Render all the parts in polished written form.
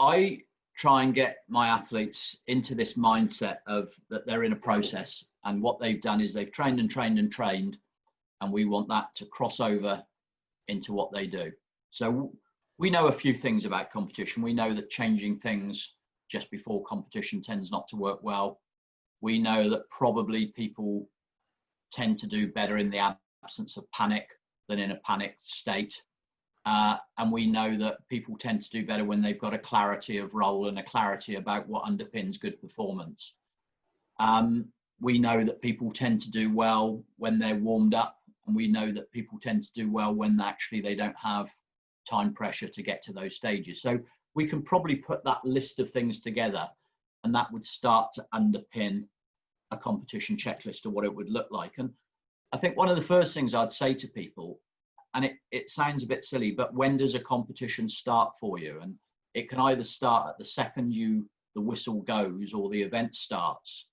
I try and get my athletes into this mindset of that they're in a process, and what they've done is they've trained and trained and trained, and we want that to cross over into what they do. So we know a few things about competition. We know that changing things just before competition tends not to work well. We know that probably people tend to do better in the absence of panic than in a panicked state. And we know that people tend to do better when they've got a clarity of role and a clarity about what underpins good performance. We know that people tend to do well when they're warmed up, and we know that people tend to do well when actually they don't have time pressure to get to those stages. So we can probably put that list of things together, and that would start to underpin a competition checklist of what it would look like. And I think one of the first things I'd say to people, and it sounds a bit silly, but when does a competition start for you? And it can either start at the second the whistle goes or the event starts.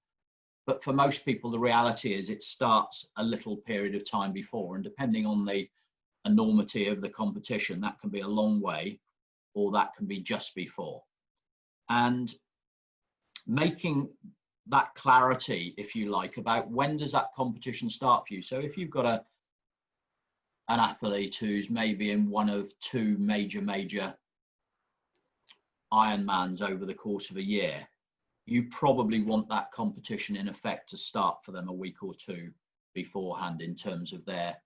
But for most people, the reality is it starts a little period of time before, and depending on the enormity of the competition, that can be a long way, or that can be just before. And making that clarity, if you like, about when does that competition start for you. So if you've got an athlete who's maybe in one of two major Ironmans over the course of a year, you probably want that competition in effect to start for them a week or two beforehand, in terms of their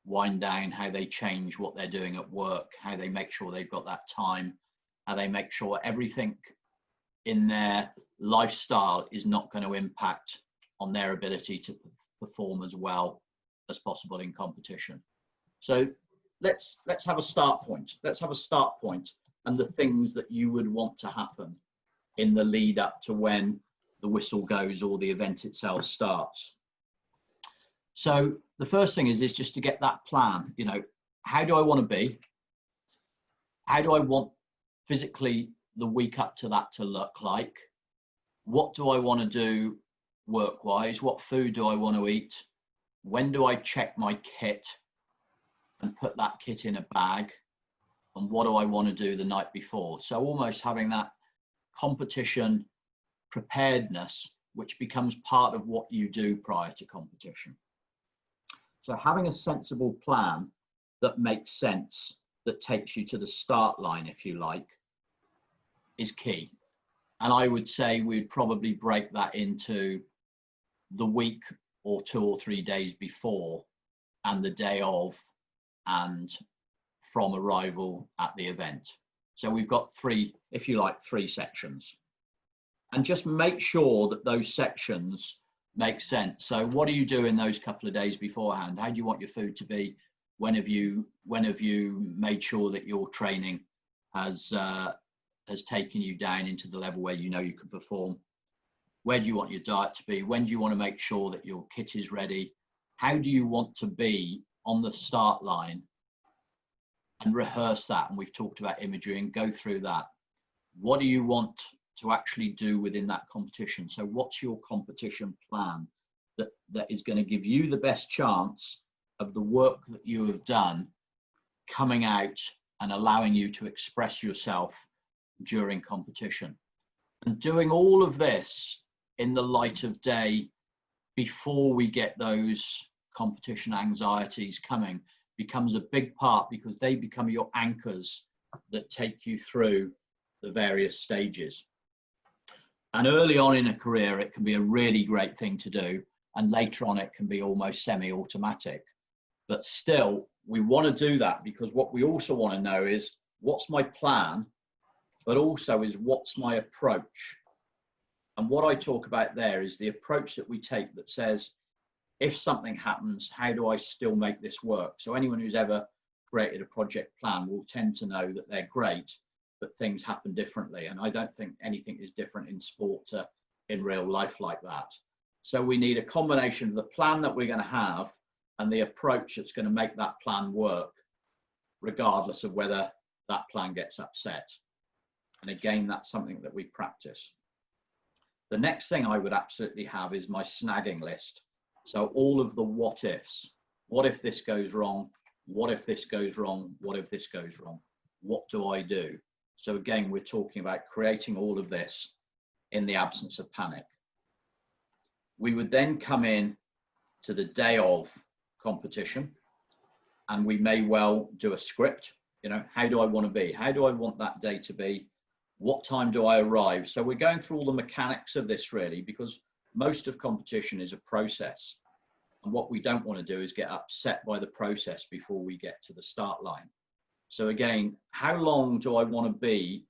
wind down, how they change what they're doing at work, how they make sure they've got that time, how they make sure everything in their lifestyle is not going to impact on their ability to perform as well as possible in competition. So let's have a start point. Let's have a start point and the things that you would want to happen in the lead up to when the whistle goes or the event itself starts. So the first thing is just to get that plan. You know, how do I want to be? How do I want physically the week up to that to look like? What do I want to do work-wise? What food do I want to eat? When do I check my kit and put that kit in a bag? And what do I want to do the night before? So almost having that competition preparedness, which becomes part of what you do prior to competition. So having a sensible plan that makes sense, that takes you to the start line, if you like, is key. And I would say we'd probably break that into the week or 2 or 3 days before, and the day of, and from arrival at the event. So we've got three, if you like, 3 sections. And just make sure that those sections make sense. So what do you do in those couple of days beforehand? How do you want your food to be? When have you made sure that your training has taken you down into the level where you know you can perform? Where do you want your diet to be? When do you want to make sure that your kit is ready? How do you want to be on the start line? And rehearse that. And we've talked about imagery, and go through that. What do you want to actually do within that competition? So what's your competition plan that is going to give you the best chance of the work that you have done coming out and allowing you to express yourself during competition? And doing all of this in the light of day, before we get those competition anxieties coming, becomes a big part, because they become your anchors that take you through the various stages. And early on in a career, it can be a really great thing to do, and later on it can be almost semi-automatic. But still, we want to do that, because what we also want to know is what's my plan, but also is what's my approach. And what I talk about there is the approach that we take that says, if something happens, how do I still make this work? So anyone who's ever created a project plan will tend to know that they're great, but things happen differently. And I don't think anything is different in sport to in real life like that. So we need a combination of the plan that we're going to have and the approach that's going to make that plan work, regardless of whether that plan gets upset. And again, that's something that we practice. The next thing I would absolutely have is my snagging list. So all of the what ifs. What if this goes wrong? What if this goes wrong? What if this goes wrong? What do I do? So again, we're talking about creating all of this in the absence of panic. We would then come in to the day of competition, and we may well do a script. You know, how do I want to be? How do I want that day to be? What time do I arrive? So we're going through all the mechanics of this really, because most of competition is a process. And what we don't want to do is get upset by the process before we get to the start line. So again, how long do I want to be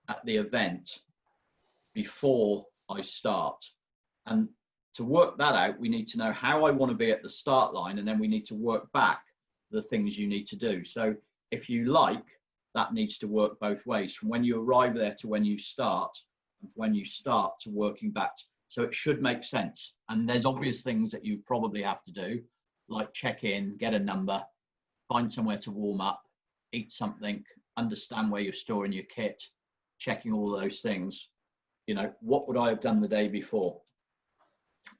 at the event before I start? And to work that out, we need to know how I want to be at the start line, and then we need to work back the things you need to do. So if you like, that needs to work both ways, from when you arrive there to when you start, and when you start to working back. So it should make sense. And there's obvious things that you probably have to do, like check in, get a number, find somewhere to warm up, eat something, understand where you're storing your kit, checking all those things. You know, what would I have done the day before?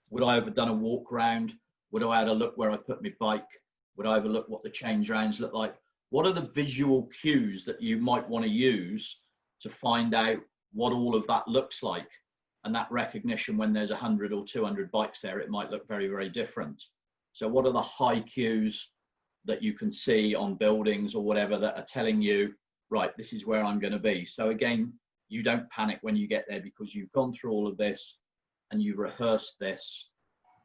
Would I have done a walk round? Would I have had a look where I put my bike? Would I have a look what the change rounds look like? What are the visual cues that you might want to use to find out what all of that looks like? And that recognition, when there's 100 or 200 bikes there, it might look very, very different. So what are the high cues that you can see on buildings or whatever that are telling you, right, this is where I'm going to be? So again, you don't panic when you get there, because you've gone through all of this and you've rehearsed this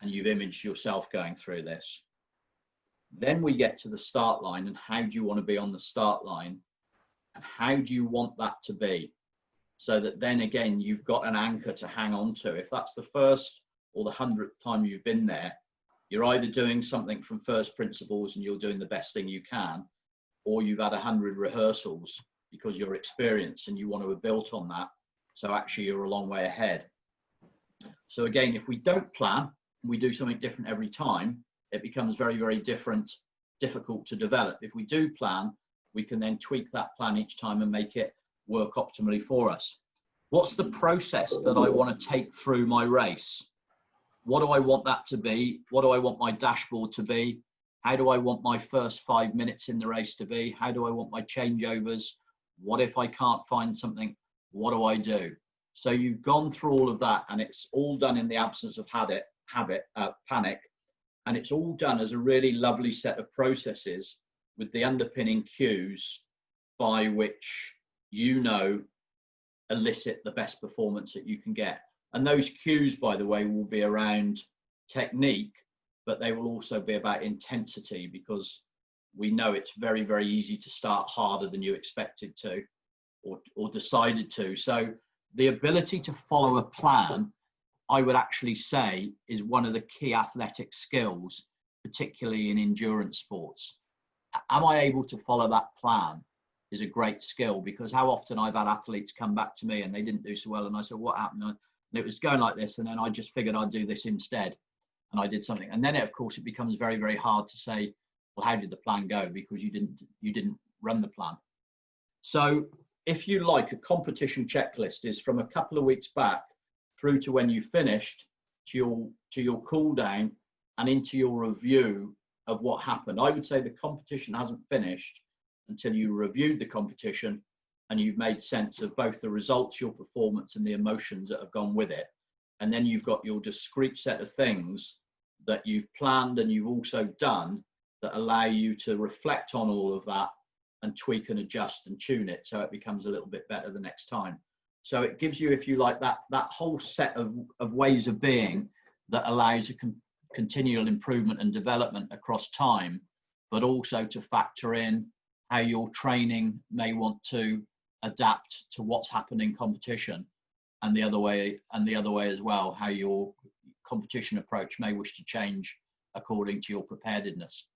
and you've imaged yourself going through this. Then we get to the start line, and how do you want to be on the start line, and how do you want that to be? So that then again, you've got an anchor to hang on to. If that's the first or the 100th time you've been there, you're either doing something from first principles and you're doing the best thing you can, or you've had 100 rehearsals because you're experienced and you want to have built on that. So actually you're a long way ahead. So again, if we don't plan, we do something different every time, it becomes very, very difficult to develop. If we do plan, we can then tweak that plan each time and make it work optimally for us. What's the process that I want to take through my race? What do I want that to be? What do I want my dashboard to be? How do I want my first 5 minutes in the race to be? How do I want my changeovers? What if I can't find something? What do I do? So you've gone through all of that, and it's all done in the absence of panic. And it's all done as a really lovely set of processes with the underpinning cues by which you know elicit the best performance that you can get. And those cues, by the way, will be around technique, but they will also be about intensity, because we know it's very, very easy to start harder than you expected to or decided to. So the ability to follow a plan, I would actually say, is one of the key athletic skills, particularly in endurance sports. Am I able to follow that plan is a great skill, because how often I've had athletes come back to me and they didn't do so well, and I said, what happened? And it was going like this, and then I just figured I'd do this instead, and I did something. And then of course it becomes very, very hard to say, well, how did the plan go? Because you didn't run the plan. So if you like, a competition checklist is from a couple of weeks back through to when you finished, to your cool down and into your review of what happened. I would say the competition hasn't finished until you reviewed the competition and you've made sense of both the results, your performance, and the emotions that have gone with it. And then you've got your discrete set of things that you've planned and you've also done that allow you to reflect on all of that and tweak and adjust and tune it so it becomes a little bit better the next time. So it gives you, if you like, that whole set of ways of being that allows a continual improvement and development across time, but also to factor in how your training may want to adapt to what's happening in competition, and the other way as well, how your competition approach may wish to change according to your preparedness.